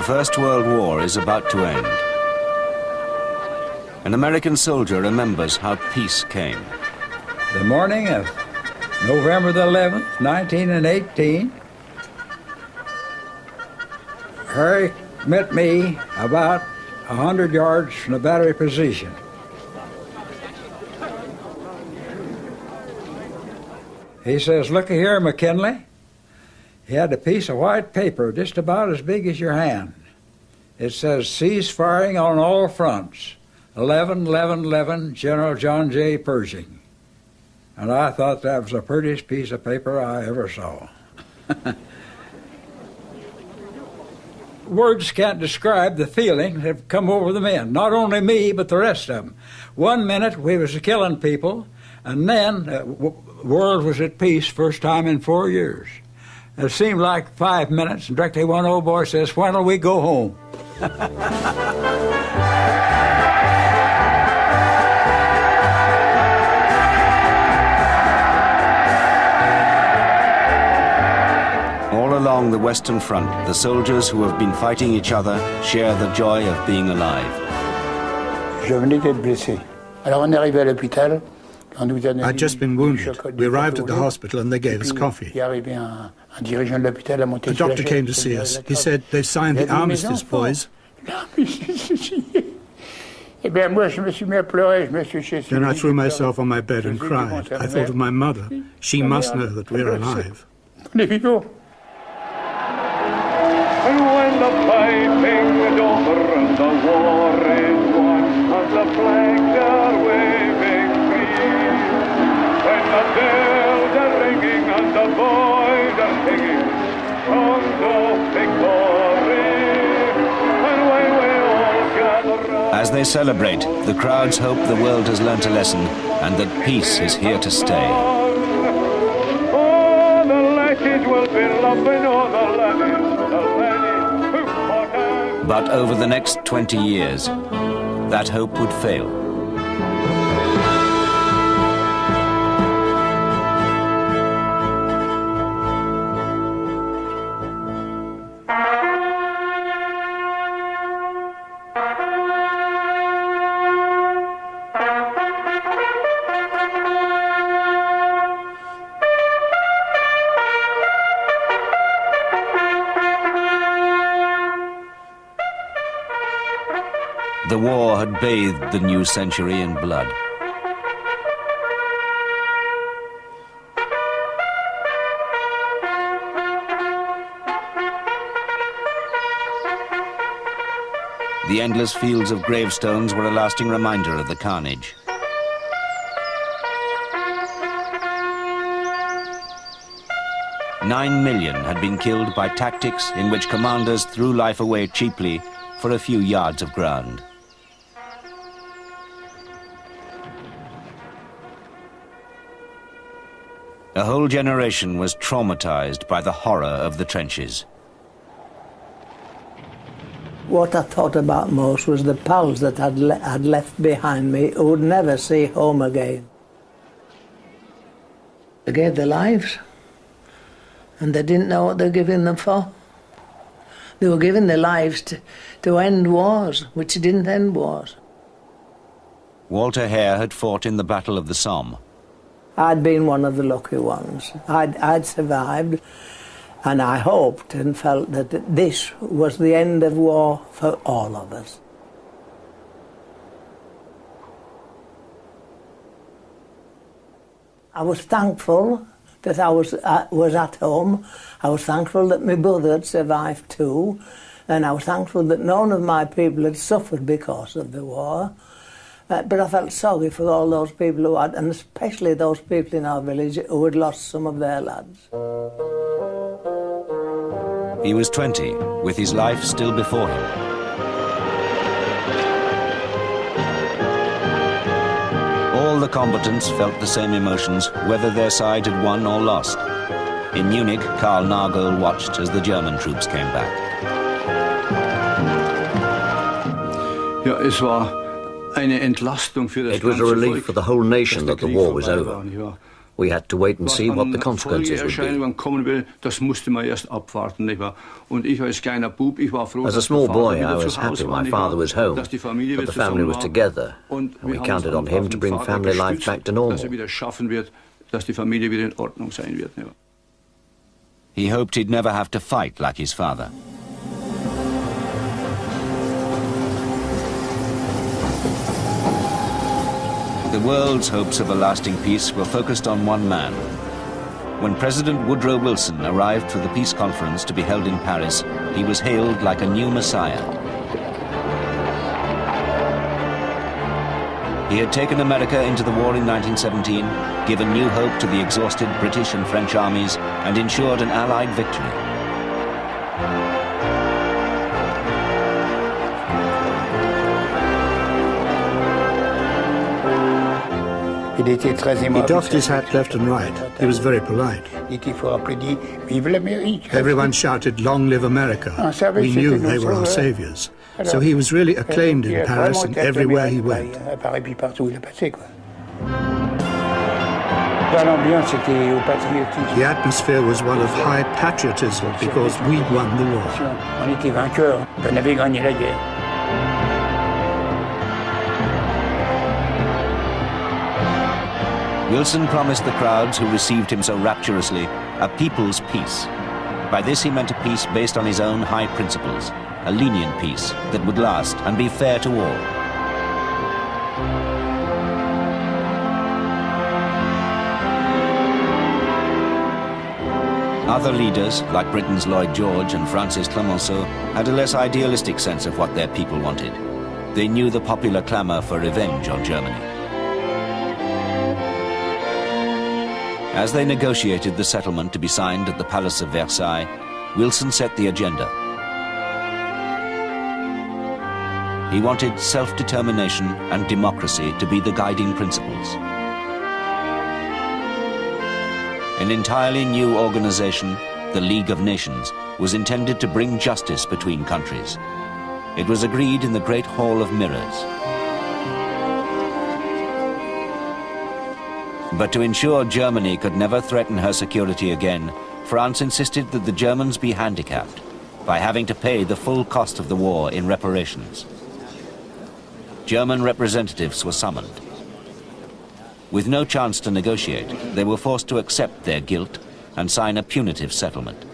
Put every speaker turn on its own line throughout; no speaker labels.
The First World War is about to end. An American soldier remembers how peace came.
The morning of November the 11th, 1918, Harry met me about 100 yards from the battery position. He says, "Looky here, McKinley." He had a piece of white paper just about as big as your hand. It says, "Cease firing on all fronts. 11-11-11, General John J. Pershing." And I thought that was the prettiest piece of paper I ever saw. Words can't describe the feeling that have come over the men, not only me, but the rest of them. One minute we was killing people, and then the world was at peace first time in 4 years. It seemed like 5 minutes, and directly one old boy says, "When'll we go home?"
All along the Western Front, the soldiers who have been fighting each other share the joy of being alive.
Je venais d'être blessé. Alors on est arrivé à l'hôpital.
I'd just been wounded. We arrived at the hospital and they gave us coffee. The doctor came to see us. He said, "They've signed the armistice, boys." Then I threw myself on my bed and cried. I thought of my mother. She must know that we're alive.
And when the piping is over and the war is won, and the flags are waving free, when the bells are ringing and the boys are singing songs of victory, and when we all gather round.
As they celebrate, the crowds hope the world has learnt a lesson and that peace is here to stay.
Oh, the lasses will be loving all the lasses.
But over the next 20 years, that hope would fail. The war had bathed the new century in blood. The endless fields of gravestones were a lasting reminder of the carnage. Nine million had been killed by tactics in which commanders threw life away cheaply for a few yards of ground. A whole generation was traumatized by the horror of the trenches.
What I thought about most was the pals that I'd left behind me who would never see home again. They gave their lives, and they didn't know what they were giving them for. They were giving their lives to end wars, which didn't end wars.
Walter Hare had fought in the Battle of the Somme.
I'd been one of the lucky ones. I'd survived, and I hoped and felt that this was the end of war for all of us. I was thankful that I was at home. I was thankful that my brother had survived too, and I was thankful that none of my people had suffered because of the war. But I felt sorry for all those people who had, and especially those people in our village who had lost some of their lads.
He was 20, with his life still before him. All the combatants felt the same emotions, whether their side had won or lost. In Munich, Karl Nagel watched as the German troops came back.
It was a relief for the whole nation that the war was over. We had to wait and see what the consequences would be. As a small boy, I was happy my father was home, that the family was together, and we counted on him to bring family life back to normal.
He hoped he'd never have to fight like his father. The world's hopes of a lasting peace were focused on one man. When President Woodrow Wilson arrived for the peace conference to be held in Paris, he was hailed like a new messiah. He had taken America into the war in 1917, given new hope to the exhausted British and French armies, and ensured an Allied victory.
He
doffed his hat left and right. He was very polite. Everyone shouted, "Long live America." We knew they were our saviors. So he was really acclaimed in Paris and everywhere he went. The atmosphere was one of high patriotism because we'd won the war.
Wilson promised the crowds who received him so rapturously a people's peace. By this he meant a peace based on his own high principles, a lenient peace that would last and be fair to all. Other leaders, like Britain's Lloyd George and Francis Clemenceau, had a less idealistic sense of what their people wanted. They knew the popular clamor for revenge on Germany. As they negotiated the settlement to be signed at the Palace of Versailles, Wilson set the agenda. He wanted self-determination and democracy to be the guiding principles. An entirely new organization, the League of Nations, was intended to bring justice between countries. It was agreed in the Great Hall of Mirrors. But to ensure Germany could never threaten her security again, France insisted that the Germans be handicapped by having to pay the full cost of the war in reparations. German representatives were summoned. With no chance to negotiate, they were forced to accept their guilt and sign a punitive settlement.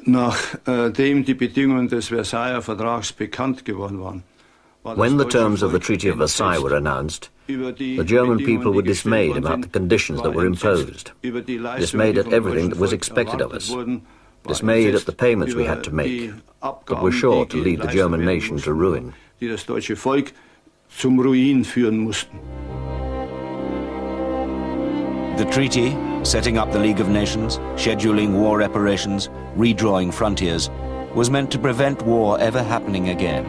Nachdem die Bedingungen des Versailler Vertrags bekannt geworden waren, when the terms of the Treaty of Versailles were announced, the German people were dismayed about the conditions that were imposed, dismayed at everything that was expected of us, dismayed at the payments we had to make, that were sure to lead the German nation to ruin.
The treaty, setting up the League of Nations, scheduling war reparations, redrawing frontiers, was meant to prevent war ever happening again.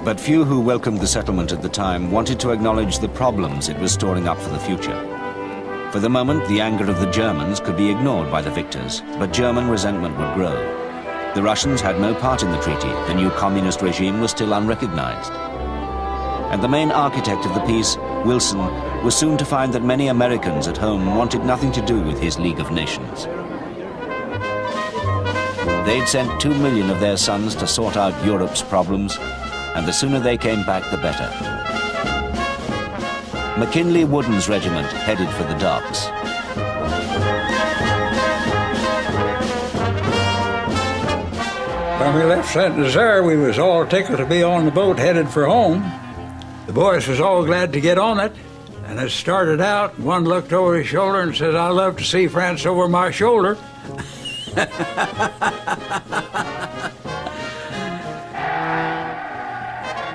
But few who welcomed the settlement at the time wanted to acknowledge the problems it was storing up for the future. For the moment, the anger of the Germans could be ignored by the victors, but German resentment would grow. The Russians had no part in the treaty. The new communist regime was still unrecognized. And the main architect of the peace, Wilson, was soon to find that many Americans at home wanted nothing to do with his League of Nations. They'd sent 2 million of their sons to sort out Europe's problems, and the sooner they came back, the better. McKinley Wooden's regiment headed for the docks.
When we left St. Nazaire, we was all tickled to be on the boat headed for home. The boys was all glad to get on it, and it started out, one looked over his shoulder and said, "I love to see France over my shoulder."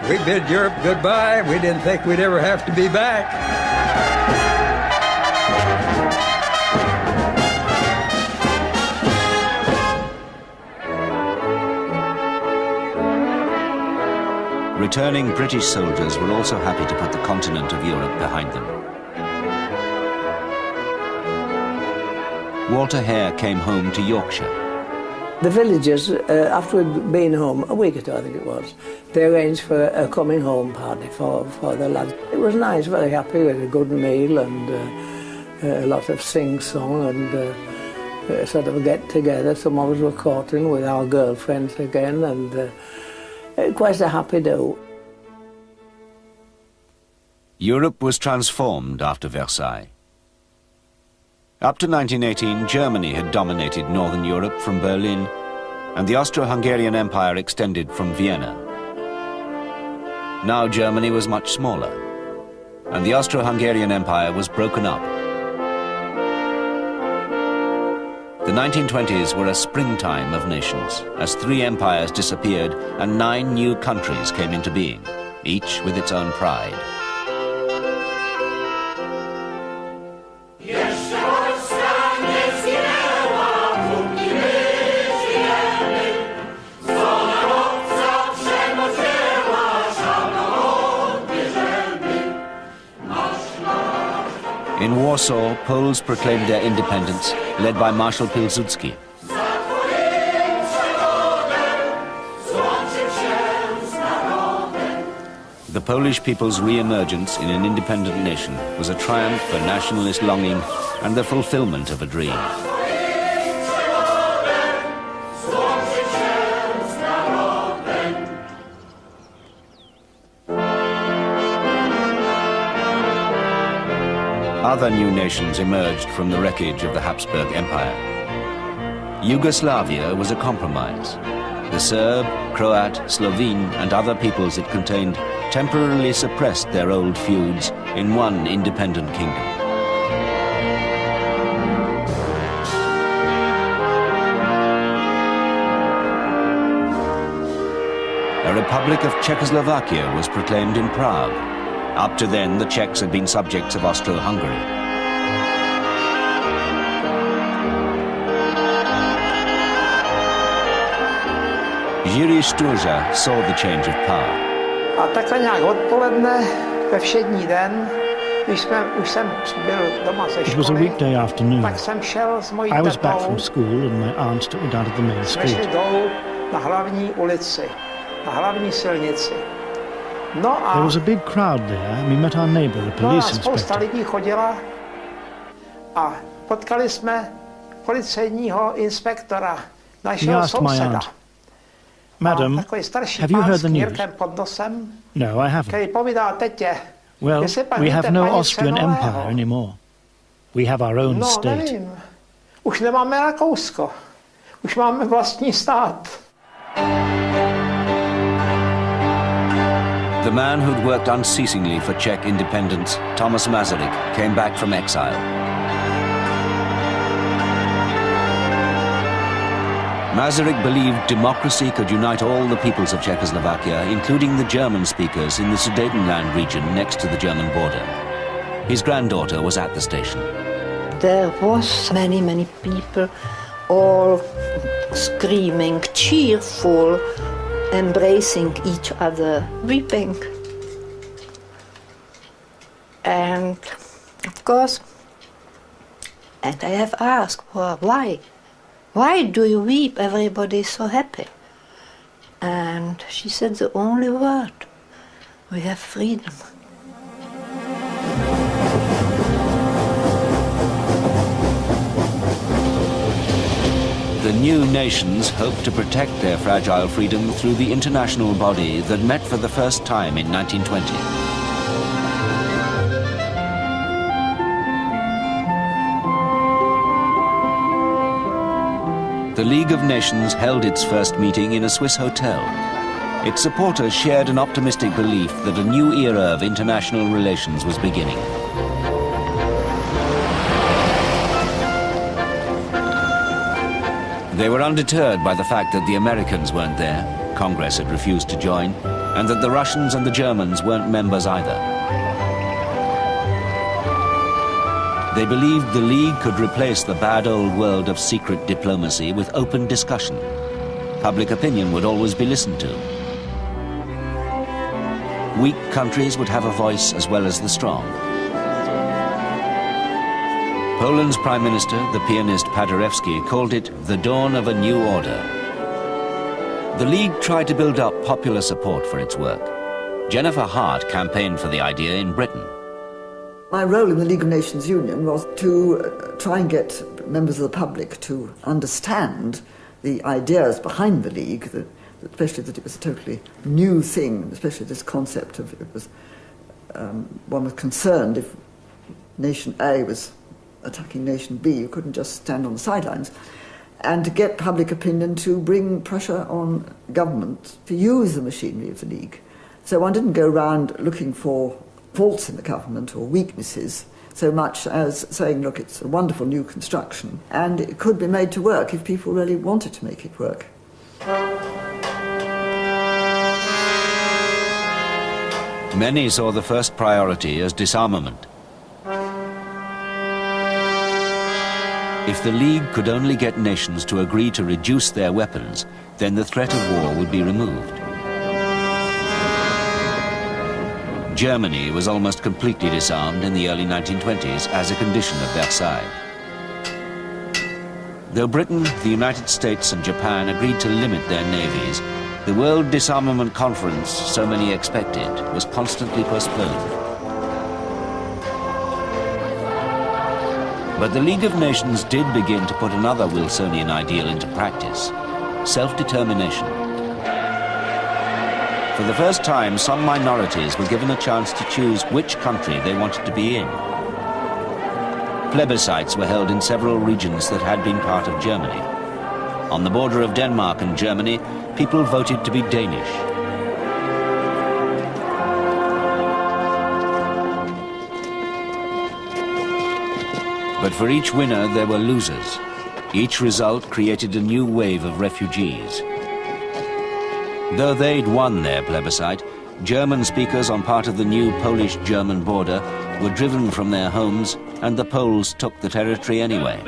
We bid Europe goodbye. We didn't think we'd ever have to be back.
Returning British soldiers were also happy to put the continent of Europe behind them. Walter Hare came home to Yorkshire.
The villagers, after we'd been home, a week or two I think it was, they arranged for a coming home party for the lads. It was nice, very happy, we had a good meal and a lot of sing-song and sort of a get-together. Some of us were courting with our girlfriends again and quite a happy do.
Europe was transformed after Versailles. Up to 1918, Germany had dominated Northern Europe from Berlin, and the Austro-Hungarian Empire extended from Vienna. Now Germany was much smaller, and the Austro-Hungarian Empire was broken up. The 1920s were a springtime of nations, as 3 empires disappeared and 9 new countries came into being, each with its own pride. In Warsaw, Poles proclaimed their independence, led by Marshal Pilsudski. The Polish people's re-emergence in an independent nation was a triumph for nationalist longing and the fulfillment of a dream. Other new nations emerged from the wreckage of the Habsburg Empire. Yugoslavia was a compromise. The Serb, Croat, Slovene and other peoples it contained temporarily suppressed their old feuds in one independent kingdom. A Republic of Czechoslovakia was proclaimed in Prague. Up to then, the Czechs had been subjects of Austro-Hungary. Jiří Sturza saw the change of power.
A takhle nějak odpoledne, ve všední den, když už jsem byl doma ze školy,
it was a weekday afternoon.
tak jsem šel s mojí
I was back
tetou,
from school and my aunt took me down to the main
jsme šli
street.
dolů na hlavní ulici, na hlavní silnici. No
There
a,
was a big crowd there and we met our neighbour, a
no a
police
spousta
inspector.
lidí chodila a potkali jsme policejního inspektora,
He
našeho
asked my
souseda.
aunt, Madam,
Takový starší
have you
pán
heard
s
the news?
knírkem pod nosem,
No, I haven't.
který povídá tetě,
Well,
jestli pak
we
víte,
have no
paní, co
Austrian
nového?
Empire anymore. We have our own
No,
state.
nevím. Už nemáme Rakousko. Už máme vlastní stát.
The man who'd worked unceasingly for Czech independence, Thomas Masaryk, came back from exile. Masaryk believed democracy could unite all the peoples of Czechoslovakia, including the German speakers in the Sudetenland region next to the German border. His granddaughter was at the station.
There was many people all screaming, cheerful, embracing each other, weeping. And of course, and I have asked, well, why? Why do you weep? Everybody is so happy. And she said the only word, we have freedom.
The new nations hoped to protect their fragile freedom through the international body that met for the first time in 1920. The League of Nations held its first meeting in a Swiss hotel. Its supporters shared an optimistic belief that a new era of international relations was beginning. They were undeterred by the fact that the Americans weren't there, Congress had refused to join, and that the Russians and the Germans weren't members either. They believed the League could replace the bad old world of secret diplomacy with open discussion. Public opinion would always be listened to. Weak countries would have a voice as well as the strong. Poland's Prime Minister, the pianist Paderewski, called it the dawn of a new order. The League tried to build up popular support for its work. Jennifer Hart campaigned for the idea in Britain.
My role in the League of Nations Union was to try and get members of the public to understand the ideas behind the League, especially that it was a totally new thing, especially this concept of one was concerned if nation A was attacking nation B, you couldn't just stand on the sidelines, and to get public opinion to bring pressure on government to use the machinery of the League. So one didn't go around looking for faults in the government or weaknesses, so much as saying, look, it's a wonderful new construction, and it could be made to work if people really wanted to make it work.
Many saw the first priority as disarmament. If the League could only get nations to agree to reduce their weapons, then the threat of war would be removed. Germany was almost completely disarmed in the early 1920s as a condition of Versailles. Though Britain, the United States and Japan agreed to limit their navies, the World Disarmament Conference, so many expected, was constantly postponed. But the League of Nations did begin to put another Wilsonian ideal into practice: self-determination. For the first time, some minorities were given a chance to choose which country they wanted to be in. Plebiscites were held in several regions that had been part of Germany. On the border of Denmark and Germany, people voted to be Danish. But for each winner, there were losers. Each result created a new wave of refugees. Though they'd won their plebiscite, German speakers on part of the new Polish-German border were driven from their homes, and the Poles took the territory anyway.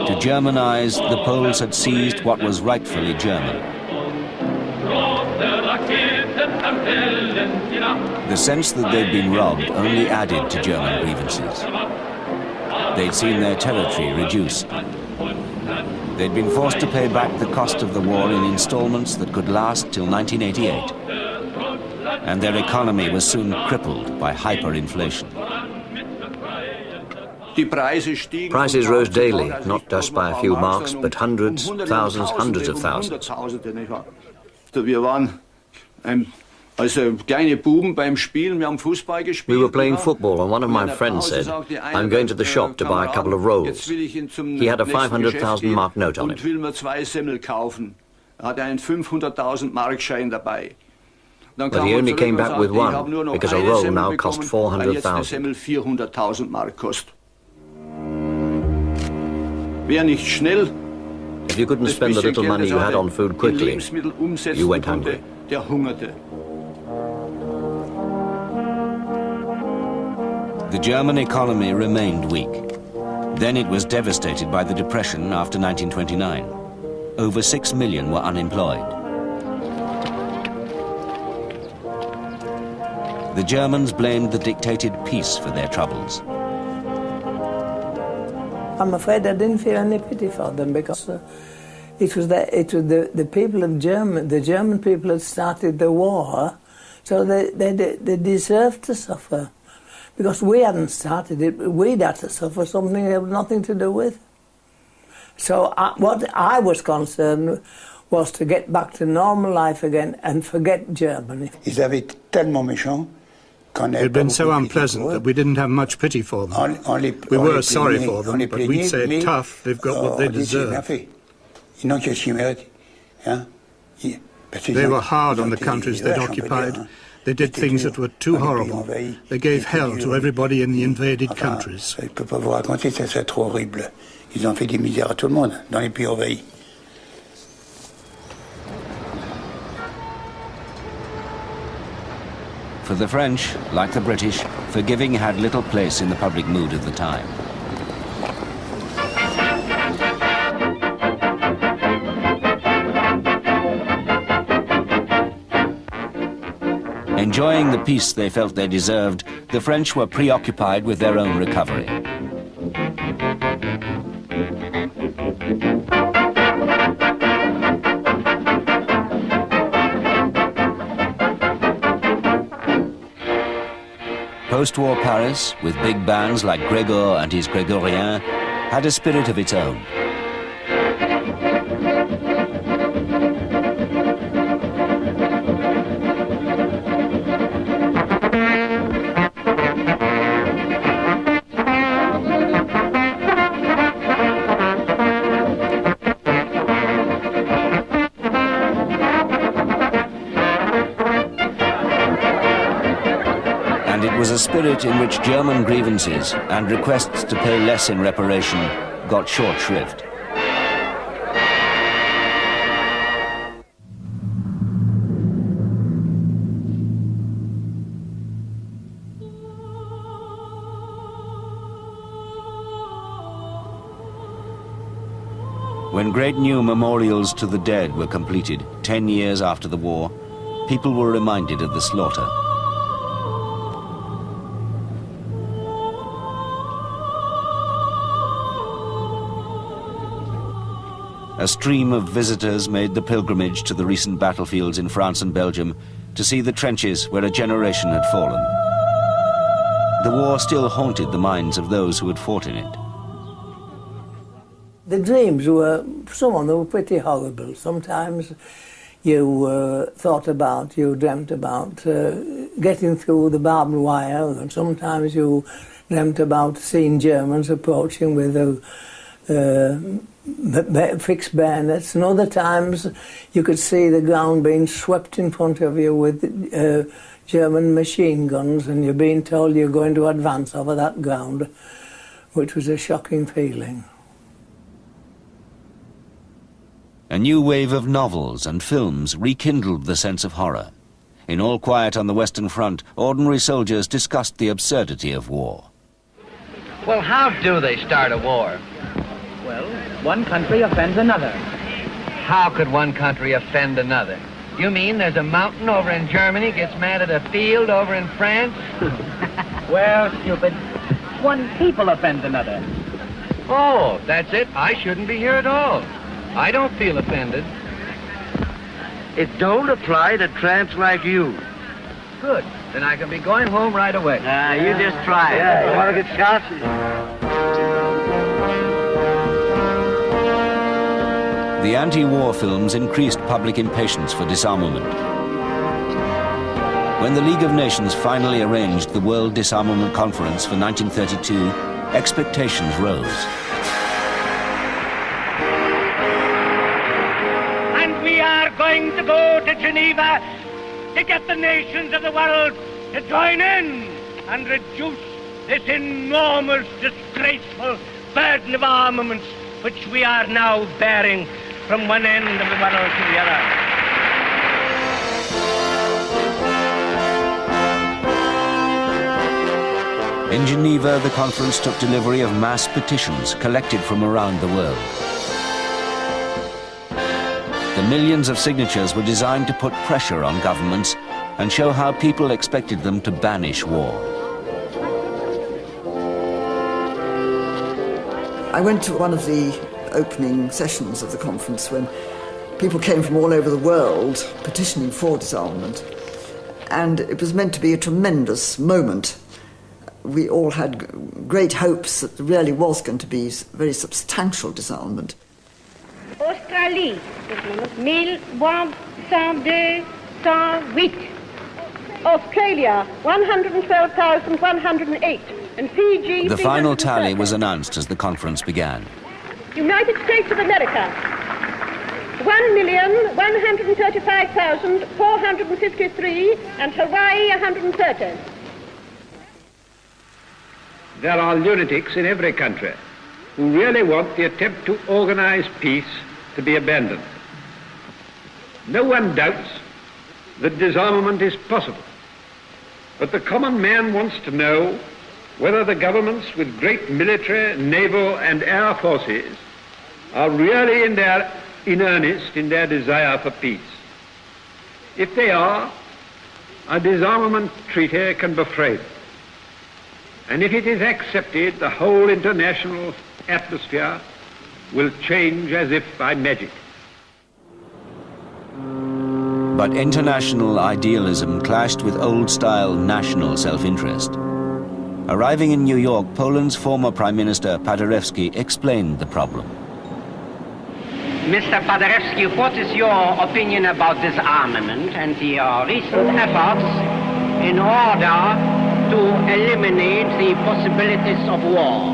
To Germanize, the Poles had seized what was rightfully German. The sense that they'd been robbed only added to German grievances. They'd seen their territory reduced. They'd been forced to pay back the cost of the war in installments that could last till 1988. And their economy was soon crippled by hyperinflation.
Prices rose daily, not just by a few marks, but hundreds, thousands, hundreds of thousands. We were playing football and one of my friends said, "I'm going to the shop to buy a couple of rolls." He had a 500,000 mark note on it. But he only came back with one, because a roll now cost 400,000. If you couldn't spend the little money you had on food quickly, you went hungry.
The German economy remained weak. Then it was devastated by the Depression after 1929. Over 6 million were unemployed. The Germans blamed the dictated peace for their troubles.
I'm afraid I didn't feel any pity for them, because it was the people of the German people had started the war, so they deserved to suffer. Because we hadn't started it, we'd had to suffer something they had nothing to do with. So what I was concerned was to get back to normal life again and forget Germany.
It had been so unpleasant that we didn't have much pity for them. We were sorry for them, but we'd say, tough, they've got what they deserve. They were hard on the countries they'd occupied. They did things that were too horrible. They gave hell to everybody in the invaded countries.
For the French, like the British, forgiving had little place in the public mood of the time. Enjoying the peace they felt they deserved, the French were preoccupied with their own recovery. Post-war Paris, with big bands like Gregor and his Grégoriens, had a spirit of its own. Was a spirit in which German grievances and requests to pay less in reparation got short shrift. When great new memorials to the dead were completed 10 years after the war, people were reminded of the slaughter. A stream of visitors made the pilgrimage to the recent battlefields in France and Belgium to see the trenches where a generation had fallen. The war still haunted the minds of those who had fought in it.
The dreams were, some of them were pretty horrible. Sometimes you dreamt about getting through the barbed wire, and sometimes you dreamt about seeing Germans approaching with fixed bayonets, and other times you could see the ground being swept in front of you with German machine guns, and you're being told you're going to advance over that ground, which was a shocking feeling.
A new wave of novels and films rekindled the sense of horror. In All Quiet on the Western Front, ordinary soldiers discussed the absurdity of war.
Well, how do they start a war?
Well, one country offends another.
How could one country offend another? You mean there's a mountain over in Germany gets mad at a field over in France?
Well, stupid, one people offends another.
Oh, that's it. I shouldn't be here at all. I don't feel offended.
It don't apply to tramps like you.
Good. Then I can be going home right away.
You just try it. Yeah, you want to get shot?
The anti-war films increased public impatience for disarmament. When the League of Nations finally arranged the World Disarmament Conference for 1932, expectations rose.
And we are going to go to Geneva to get the nations of the world to join in and reduce this enormous, disgraceful burden of armaments which we are now bearing from one end of the world to the other.
In Geneva, the conference took delivery of mass petitions collected from around the world. The millions of signatures were designed to put pressure on governments and show how people expected them to banish war.
I went to one of the opening sessions of the conference when people came from all over the world petitioning for disarmament, and it was meant to be a tremendous moment. We all had great hopes that there really was going to be very substantial disarmament.
Australie, 1102,108. Australia, 112,108. And Fiji,
the final tally was announced as the conference began.
United States of America, 1,135,453, and Hawaii, 130.
There are lunatics in every country who really want the attempt to organize peace to be abandoned. No one doubts that disarmament is possible, but the common man wants to know whether the governments with great military, naval and air forces are really in earnest in their desire for peace. If they are, a disarmament treaty can be framed. And if it is accepted, the whole international atmosphere will change as if by magic.
But international idealism clashed with old-style national self-interest. Arriving in New York, Poland's former Prime Minister Paderewski explained the problem.
Mr. Paderewski, what is your opinion about disarmament and the recent efforts in order to eliminate the possibilities of war?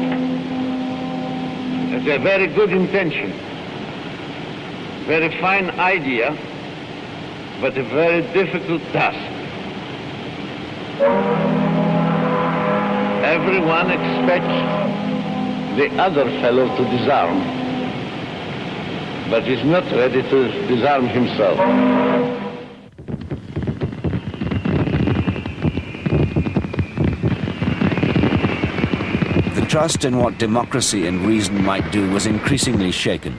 It's a very good intention, very fine idea, but a very difficult task. Everyone expects the other fellow to disarm, but is not ready to disarm himself.
The trust in what democracy and reason might do was increasingly shaken.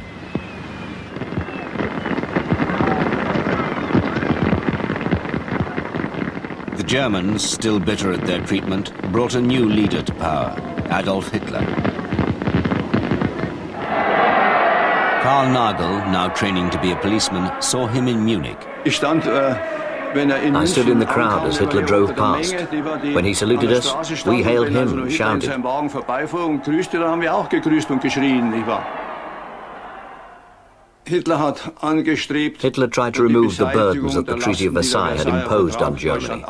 The Germans, still bitter at their treatment, brought a new leader to power, Adolf Hitler. Karl Nagel, now training to be a policeman, saw him in Munich.
I stood in the crowd as Hitler drove past. When he saluted us, we hailed him and shouted. Hitler tried to remove the burdens that the Treaty of Versailles had imposed on Germany.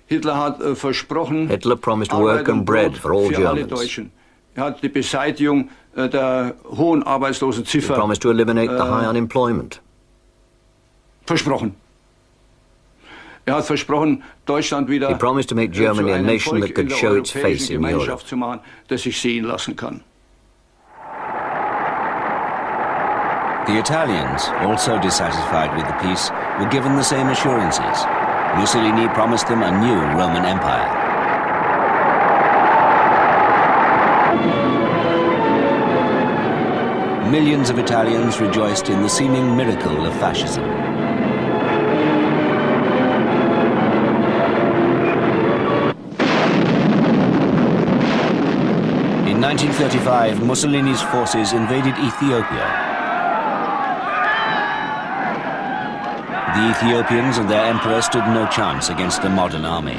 Hitler promised work and bread for all Germans. He promised to eliminate the high unemployment. He promised to make Germany a nation that could show its face in Europe.
The Italians, also dissatisfied with the peace, were given the same assurances. Mussolini promised them a new Roman Empire. Millions of Italians rejoiced in the seeming miracle of fascism. In 1935, Mussolini's forces invaded Ethiopia. The Ethiopians and their emperor stood no chance against a modern army.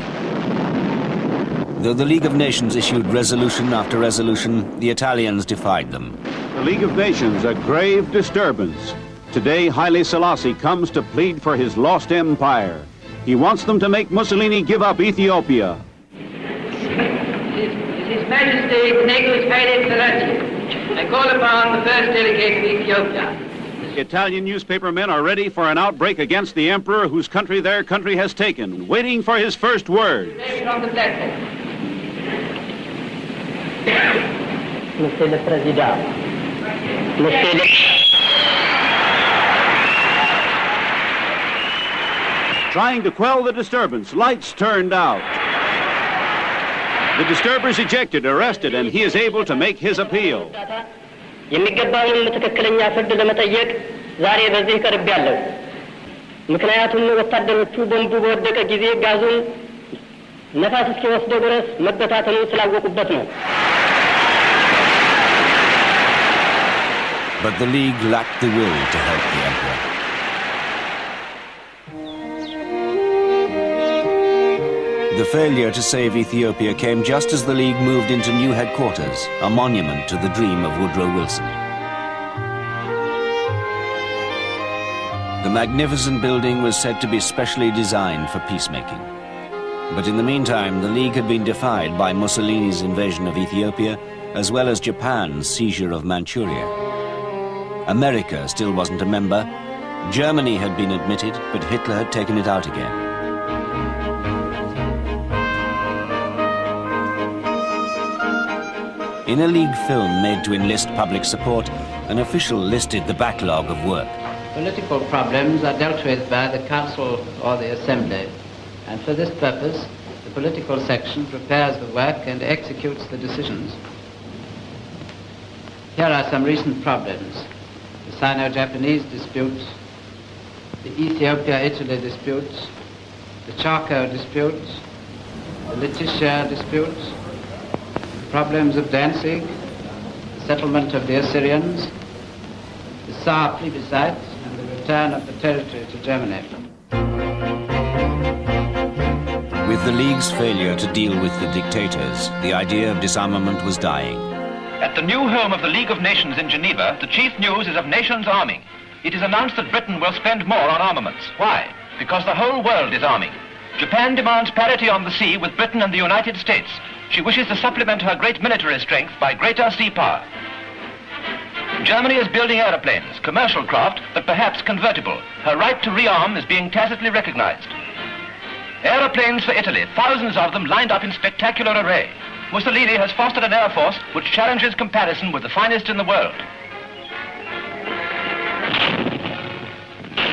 Though the League of Nations issued resolution after resolution, the Italians defied them.
The League of Nations, a grave disturbance. Today, Haile Selassie comes to plead for his lost empire. He wants them to make Mussolini give up Ethiopia.
His Majesty Negus Haile Selassie. I call upon the first delegate of Ethiopia.
Italian newspapermen are ready for an outbreak against the emperor whose country their country has taken, waiting for his first word.
On the platform.
Monsieur le Président. Monsieur le...
Trying to quell the disturbance, lights turned out. The disturbers ejected, arrested, and he is able to make his appeal.
የሚገባውንም ትክክለኛ ፍርድ ለመጠየቅ ዛሬ በዚህ ቀርቤያለሁ። ምክንያቱም ወታደሮቹ ቦምቡ በወደቀ ጊዜ ጋዙን ነፋስ እስኪወስደው ድረስ መበታተኑን ስላወቁበት ነው።
But the League lacked the will to help the emperor. The failure to save Ethiopia came just as the League moved into new headquarters, a monument to the dream of Woodrow Wilson. The magnificent building was said to be specially designed for peacemaking. But in the meantime, the League had been defied by Mussolini's invasion of Ethiopia, as well as Japan's seizure of Manchuria. America still wasn't a member. Germany had been admitted, but Hitler had taken it out again. In a League film made to enlist public support, an official listed the backlog of work.
Political problems are dealt with by the Council or the Assembly, and for this purpose, the political section prepares the work and executes the decisions. Here are some recent problems: the Sino-Japanese disputes, the Ethiopia-Italy disputes, the Charco disputes, the Lutetia disputes, the problems of Danzig, the settlement of the Assyrians, the Saar plebiscite, and the return of the territory to Germany.
With the League's failure to deal with the dictators, the idea of disarmament was dying.
At the new home of the League of Nations in Geneva, the chief news is of nations arming. It is announced that Britain will spend more on armaments. Why? Because the whole world is arming. Japan demands parity on the sea with Britain and the United States. She wishes to supplement her great military strength by greater sea power. Germany is building aeroplanes, commercial craft, but perhaps convertible. Her right to rearm is being tacitly recognized. Aeroplanes for Italy, thousands of them lined up in spectacular array. Mussolini has fostered an air force which challenges comparison with the finest in the world.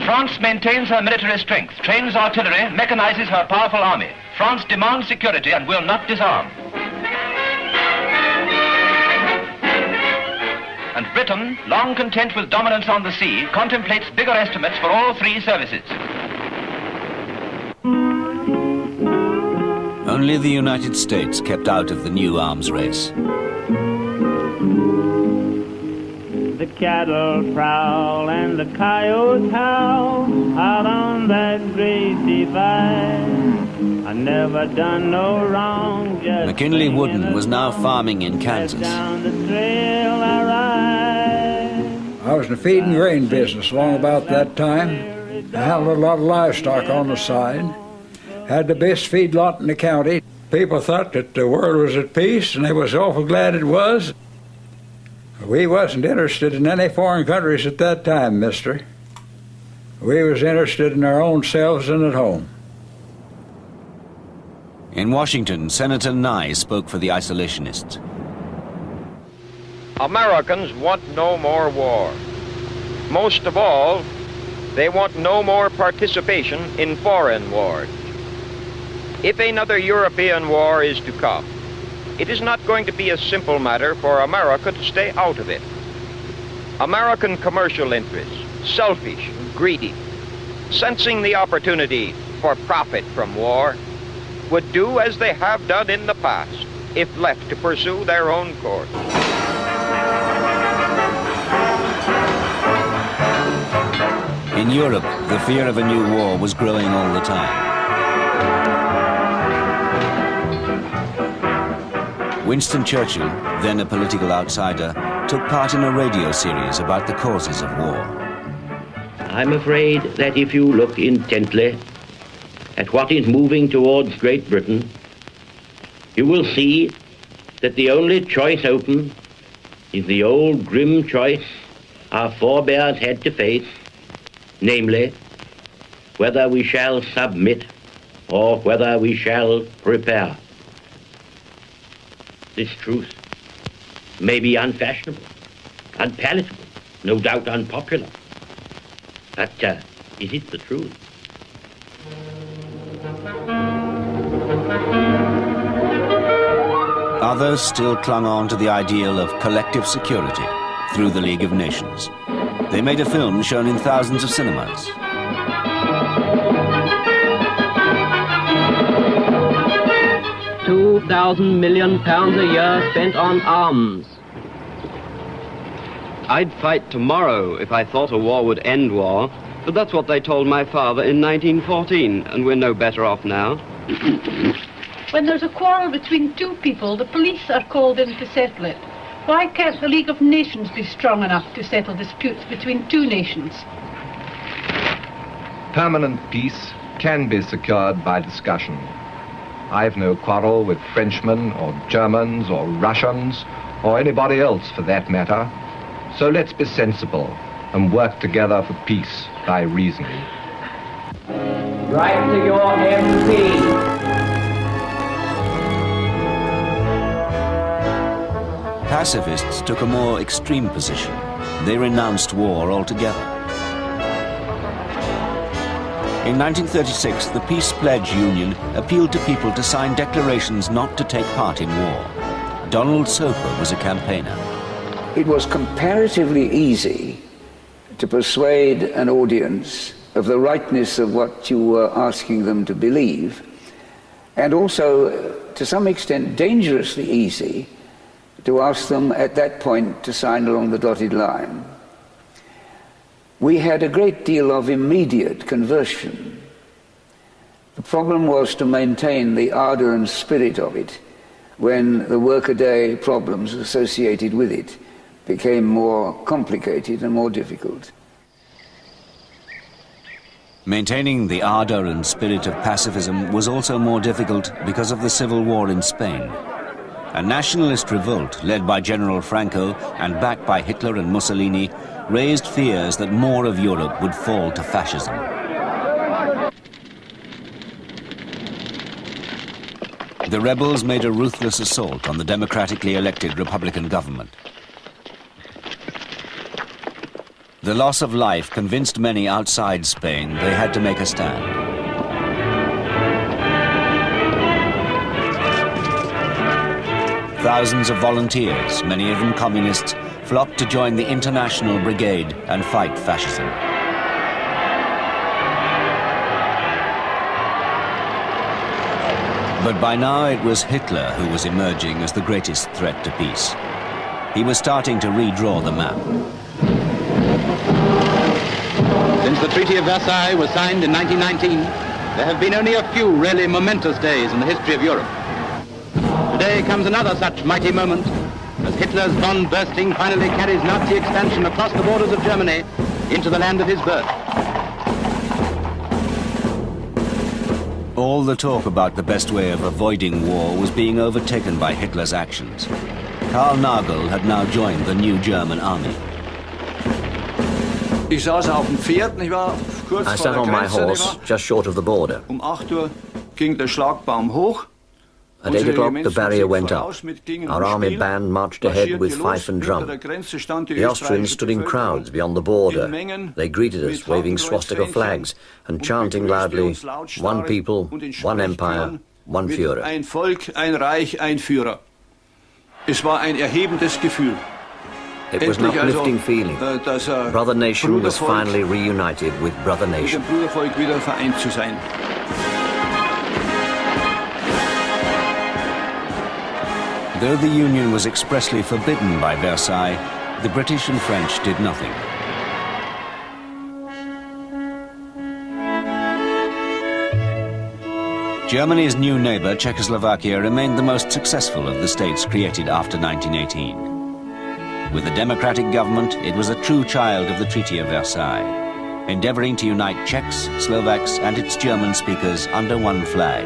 France maintains her military strength, trains artillery, mechanizes her powerful army. France demands security and will not disarm. And Britain, long content with dominance on the sea, contemplates bigger estimates for all three services.
Only the United States kept out of the new arms race.
The cattle prowl and the coyotes howl out on that great divide. I never done no wrong.
McKinley Wooden was now farming in Kansas.
Down the trail I ride.
I was in the feed and grain business long about that time. I handled a lot of livestock on the side. Had the best feedlot in the county. People thought that the world was at peace, and they was awful glad it was. We wasn't interested in any foreign countries at that time, mister. We was interested in our own selves and at home.
In Washington, Senator Nye spoke for the isolationists.
Americans want no more war. Most of all, they want no more participation in foreign wars. If another European war is to come, it is not going to be a simple matter for America to stay out of it. American commercial interests, selfish and greedy, sensing the opportunity for profit from war, would do as they have done in the past, if left to pursue their own course.
In Europe, the fear of a new war was growing all the time. Winston Churchill, then a political outsider, took part in a radio series about the causes of war.
I'm afraid that if you look intently at what is moving towards Great Britain, you will see that the only choice open is the old grim choice our forebears had to face, namely, whether we shall submit or whether we shall prepare. This truth may be unfashionable, unpalatable, no doubt unpopular, but is it the truth?
Others still clung on to the ideal of collective security through the League of Nations. They made a film shown in thousands of cinemas.
£2,000 million a year spent on arms.
I'd fight tomorrow if I thought a war would end war, but that's what they told my father in 1914, and we're no better off now.
When there's a quarrel between two people, the police are called in to settle it. Why can't the League of Nations be strong enough to settle disputes between two nations?
Permanent peace can be secured by discussion. I've no quarrel with Frenchmen or Germans or Russians or anybody else for that matter. So let's be sensible and work together for peace by reason.
Write to your MP.
Pacifists took a more extreme position. They renounced war altogether. In 1936, the Peace Pledge Union appealed to people to sign declarations not to take part in war. Donald Soper was a campaigner.
It was comparatively easy to persuade an audience
of the rightness of what you were asking them to believe, and also, to some extent, dangerously easy to ask them at that point to sign along the dotted line. We had a great deal of immediate conversion. The problem was to maintain the ardor and spirit of it when the workaday problems associated with it became more complicated and more difficult.
Maintaining the ardor and spirit of pacifism was also more difficult because of the civil war in Spain. A nationalist revolt led by General Franco and backed by Hitler and Mussolini raised fears that more of Europe would fall to fascism. The rebels made a ruthless assault on the democratically elected Republican government. The loss of life convinced many outside Spain they had to make a stand. Thousands of volunteers, many of them communists, flocked to join the International Brigade and fight fascism. But by now it was Hitler who was emerging as the greatest threat to peace. He was starting to redraw the map.
Since the Treaty of Versailles was signed in 1919, there have been only a few really momentous days in the history of Europe. Today comes another such mighty moment, as Hitler's bomb bursting finally carries Nazi expansion across the borders of Germany into the land of his birth.
All the talk about the best way of avoiding war was being overtaken by Hitler's actions. Karl Nagel had now joined the new German army.
I sat
on my horse just short of the border. At 8 o'clock, the barrier went up. Our army band marched ahead with fife and drum. The Austrians stood in crowds beyond the border. They greeted us, waving swastika flags and chanting loudly, "One people, one empire, one Führer."
Ein Volk, ein Reich, ein Führer. Es war ein erhebendes Gefühl.
It was an uplifting feeling. Brother Nation was finally reunited with Brother Nation.
Brudervolk wieder vereint zu sein.
Though the union was expressly forbidden by Versailles, the British and French did nothing. Germany's new neighbor, Czechoslovakia, remained the most successful of the states created after 1918. With a democratic government, it was a true child of the Treaty of Versailles, endeavoring to unite Czechs, Slovaks, and its German speakers under one flag.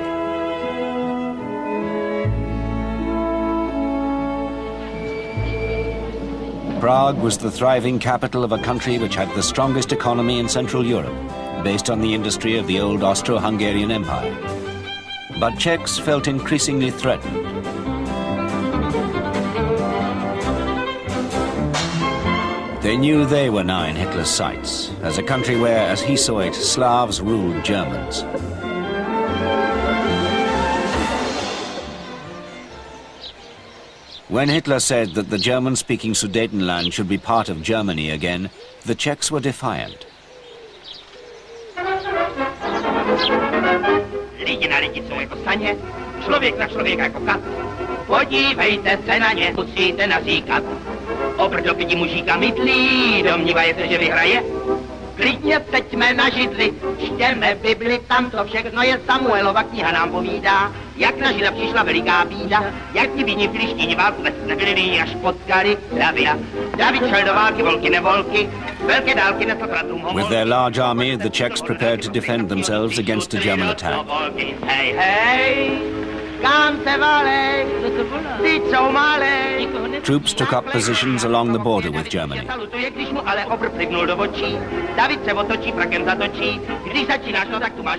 Prague was the thriving capital of a country which had the strongest economy in Central Europe, based on the industry of the old Austro-Hungarian Empire. But Czechs felt increasingly threatened. They knew they were now in Hitler's sights, as a country where, as he saw it, Slavs ruled Germans. When Hitler said that the German-speaking Sudetenland should be part of Germany again, the Czechs were defiant.
Lidi na lidi jsou jako saně, člověk na člověka jako kat. Podívejte se na ně, musíte naříkat. Obrdo pidi mužíka mydlí, domnívaje se, že vyhraje. Klidně seďme na židli, čtěme Bibli, tam to všechno je. Samuelova kniha nám povídá, jak na Žida přišla veliká bída, jak ti bíni filištíni válku vůbec nebyli, až potkali Davida. David šel do války, volky nevolky, velké dálky nesl bratům.
With their large army, the Czechs prepared to defend themselves against a German attack.
Hej, hej, kam se válej, ty jsou malej.
Troops took up positions along the border with Germany.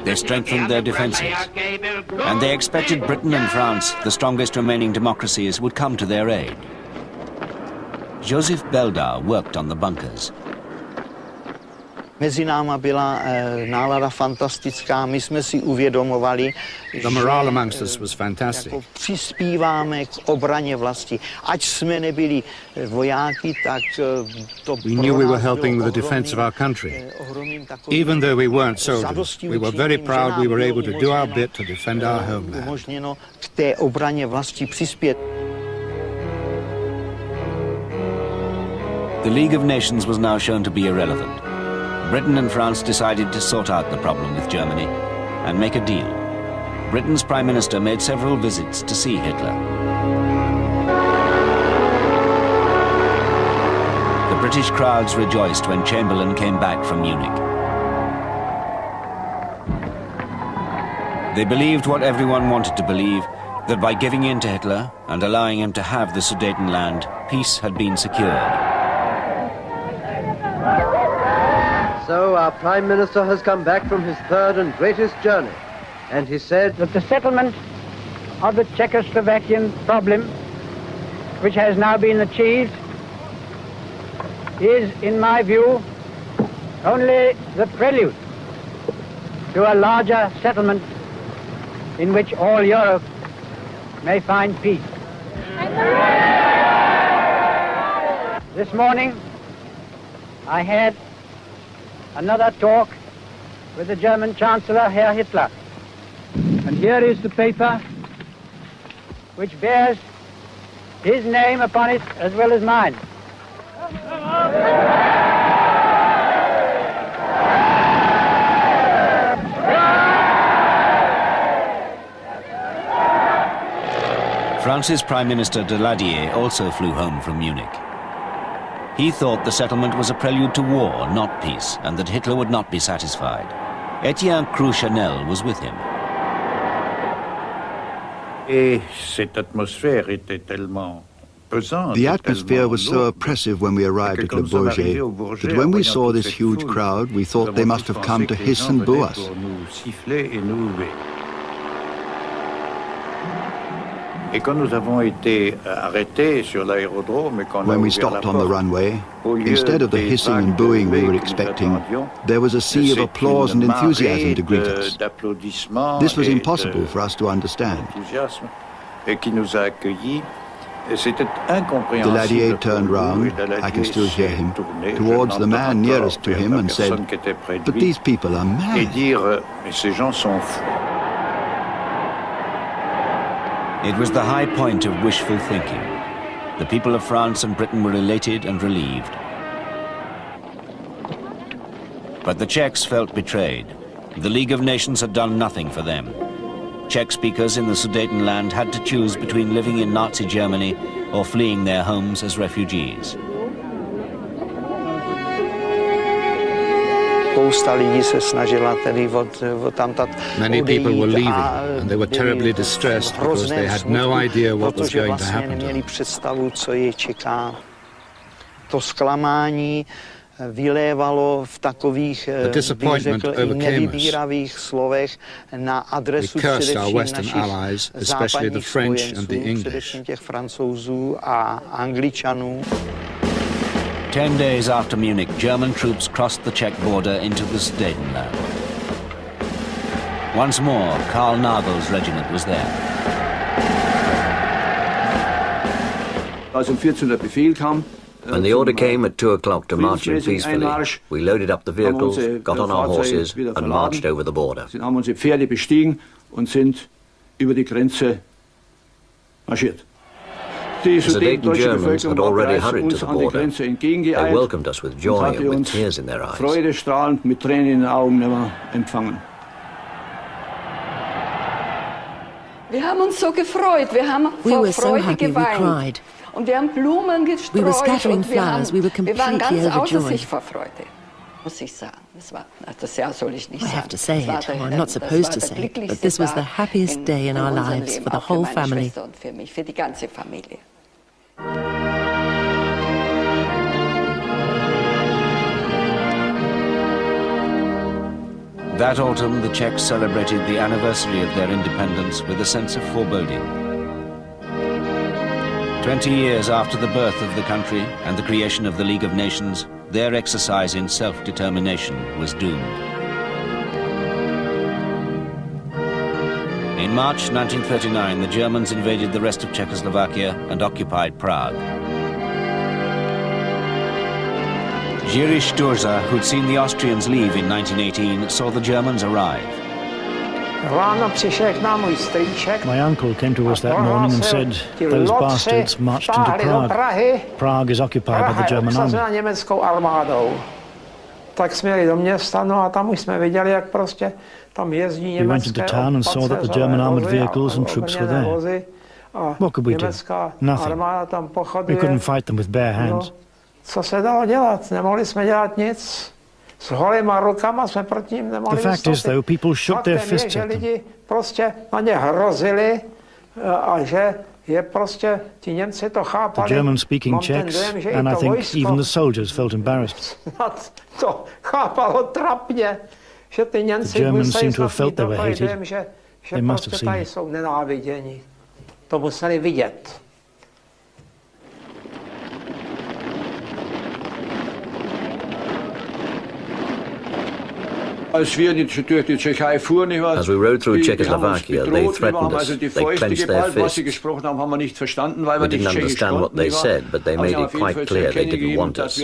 They strengthened their defenses, and they expected Britain and France, the strongest remaining democracies, would come to their aid. Joseph Beldar worked on the bunkers.
Mezi náma byla nálada fantastická, my jsme si uvědomovali,
the morale amongst us was fantastic.
Přispíváme k obraně vlasti. Ať jsme nebyli vojáky, tak to
we knew we were helping with the defense of our country. Even though we weren't soldiers, we were very proud we were able to do our bit to defend our homeland.
Umožněno k té obraně vlasti přispět.
The League of Nations was now shown to be irrelevant. Britain and France decided to sort out the problem with Germany and make a deal. Britain's Prime Minister made several visits to see Hitler. The British crowds rejoiced when Chamberlain came back from Munich. They believed what everyone wanted to believe, that by giving in to Hitler and allowing him to have the Sudetenland, peace had been secured.
So our Prime Minister has come back from his third and greatest journey, and he said
that the settlement of the Czechoslovakian problem, which has now been achieved, is, in my view, only the prelude to a larger settlement in which all Europe may find peace. This morning, I had another talk with the German Chancellor, Herr Hitler. And here is the paper which bears his name upon it as well as mine.
France's Prime Minister Daladier also flew home from Munich. He thought the settlement was a prelude to war, not peace, and that Hitler would not be satisfied. Etienne Crouchanel was with him.
The atmosphere was so oppressive when we arrived at Le Bourget that when we saw this huge crowd, we thought they must have come to hiss and boo us. When we stopped on the runway, instead of the hissing and booing we were expecting, there was a sea of applause and enthusiasm to greet us. This was impossible for us to understand. Daladier turned round, I can still hear him, towards the man nearest to him and said, "But these people are mad."
It was the high point of wishful thinking. The people of France and Britain were elated and relieved. But the Czechs felt betrayed. The League of Nations had done nothing for them. Czech speakers in the Sudetenland had to choose between living in Nazi Germany or fleeing their homes as refugees.
Many people were leaving, and they were terribly distressed because they had no idea what was going to happen to them. The disappointment overcame us. We cursed our Western allies, especially the French and the English.
10 days after Munich, German troops crossed the Czech border into the Sudetenland. Once more, Karl Nagel's regiment was there.
When the order came at 2 o'clock to march in peacefully, we loaded up the vehicles, got on our horses, and marched over the border. The Sudeten Germans had already hurried to the border. They welcomed us with joy and with tears in their eyes.
We were so happy we cried. We were scattering flowers, we were completely overjoyed. I have to say it, or I'm not supposed to say it, but this was the happiest day in our lives for the whole family.
That autumn, the Czechs celebrated the anniversary of their independence with a sense of foreboding. 20 years after the birth of the country and the creation of the League of Nations, their exercise in self-determination was doomed. In March 1939, the Germans invaded the rest of Czechoslovakia and occupied Prague. Jiří Sturza, who'd seen the Austrians leave in 1918, saw the Germans arrive.
My uncle came to us that morning and said, "Those bastards marched into Prague. Prague is occupied by the German army." We went into town and saw that the German armoured vehicles and troops were there. What could we do? Nothing. We couldn't fight them with bare hands.
Co se dalo dělat? Nemohli jsme dělat nic. S holýma rukama jsme proti ním nemohli
vystoupit. The fact is, though, people shook their fists at them.
Lidi prostě na ně hrozili a že je prostě ti Němci to chápali.
The German-speaking Czechs, and I think even the soldiers felt embarrassed.
To chápalo trapně, že ty Němci museli snad dojem, že prostě tady jsou nenáviděni. To museli vidět.
As we rode through Czechoslovakia, they threatened us. They clenched their fists. We didn't understand what they said, but they made it quite clear they didn't want us.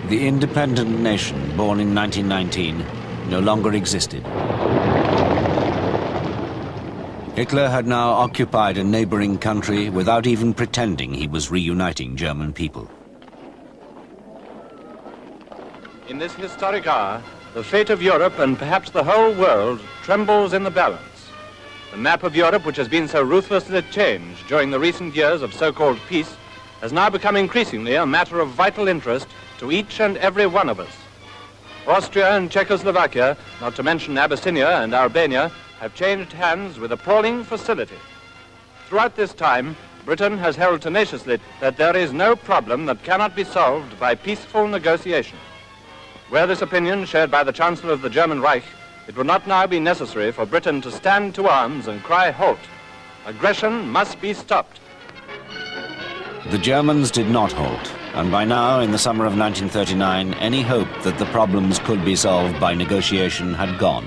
The independent nation, born in 1919, no longer existed. Hitler had now occupied a neighboring country without even pretending he was reuniting German people.
In this historic hour, the fate of Europe and perhaps the whole world trembles in the balance. The map of Europe, which has been so ruthlessly changed during the recent years of so-called peace, has now become increasingly a matter of vital interest to each and every one of us. Austria and Czechoslovakia, not to mention Abyssinia and Albania, have changed hands with appalling facility. Throughout this time, Britain has held tenaciously that there is no problem that cannot be solved by peaceful negotiation. Were this opinion shared by the Chancellor of the German Reich, it would not now be necessary for Britain to stand to arms and cry halt. Aggression must be stopped.
The Germans did not halt, and by now, in the summer of 1939, any hope that the problems could be solved by negotiation had gone.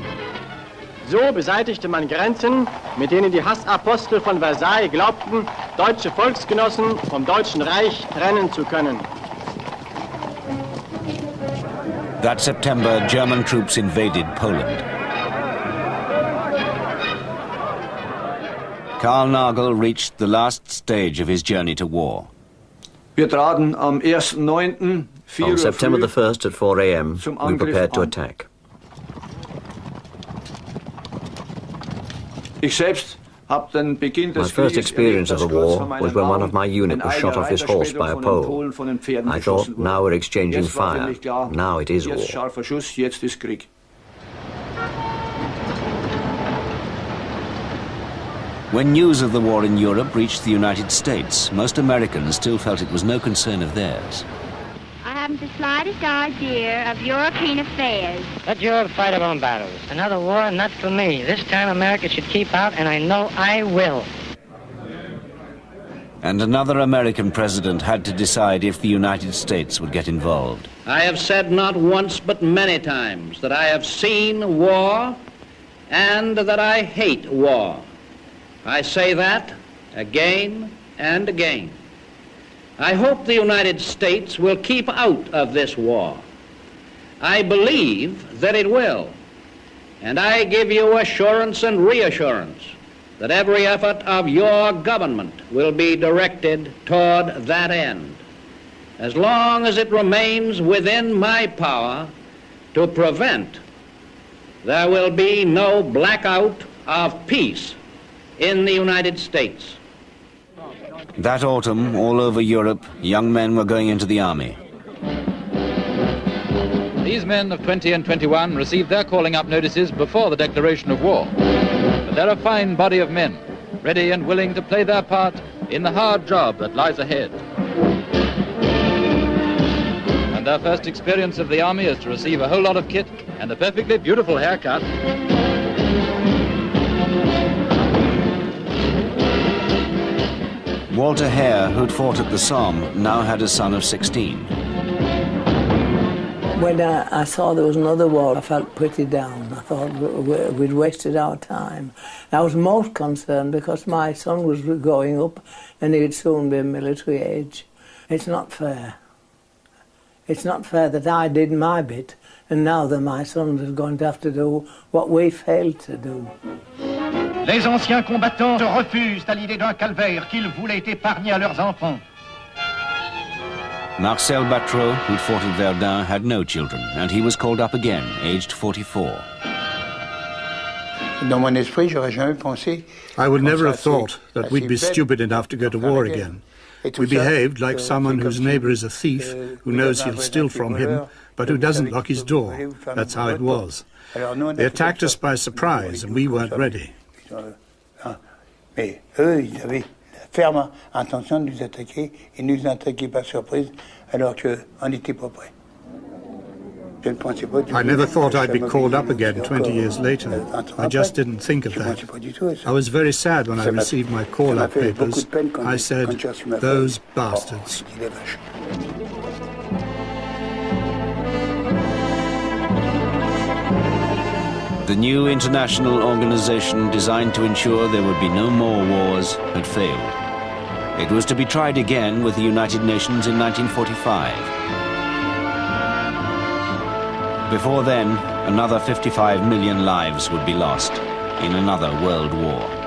So beseitigte man Grenzen, mit denen die Hassapostel von Versailles glaubten, deutsche Volksgenossen vom Deutschen Reich trennen zu können.
That September, German troops invaded Poland. Karl Nagel reached the last stage of his journey to war.
On September the 1st at 4 a.m., we prepared to attack. My first experience of the war was when one of my unit was shot off his horse by a Pole. I thought, now we're exchanging fire. Now it is war.
When news of the war in Europe reached the United States, most Americans still felt it was no concern of theirs.
I haven't the slightest idea of European affairs.
Let Europe fight her own battles. Another war, not for me. This time America should keep out, and I know I will.
And another American president had to decide if the United States would get involved.
I have said not once but many times that I have seen war and that I hate war. I say that again and again. I hope the United States will keep out of this war. I believe that it will. And I give you assurance and reassurance that every effort of your government will be directed toward that end. As long as it remains within my power to prevent, there will be no blackout of peace in the United States.
That autumn, all over Europe, young men were going into the army.
These men of 20 and 21 received their calling up notices before the declaration of war. But they're a fine body of men, ready and willing to play their part in the hard job that lies ahead. And their first experience of the army is to receive a whole lot of kit and a perfectly beautiful haircut.
Walter Hare, who'd fought at the Somme, now had a son of 16.
When I saw there was another war, I felt pretty down. I thought we'd wasted our time. I was most concerned because my son was growing up and he'd soon be military age. It's not fair. It's not fair that I did my bit and now that my son is going to have to do what we failed to do.
Les anciens combattants se refusent à l'idée d'un calvaire qu'ils voulaient épargner à leurs enfants.
Marcel Batreau, who'd fought at Verdun, had no children, and he was called up again, aged 44.
I would never have thought that we'd be stupid enough to go to war again. We behaved like someone whose neighbour is a thief, who knows he'll steal from him, but who doesn't lock his door. That's how it was. They attacked us by surprise, and we weren't ready.
Mais eux, ils avaient ferme intention de nous attaquer et nous attaquer par surprise alors qu'on n'était pas prêts.
I never thought I'd be called up again 20 years later. I just didn't think of that. I was very sad when I received my call-up papers. I said, those bastards.
The new international organization designed to ensure there would be no more wars had failed. It was to be tried again with the United Nations in 1945. Before then, another 55 million lives would be lost in another world war.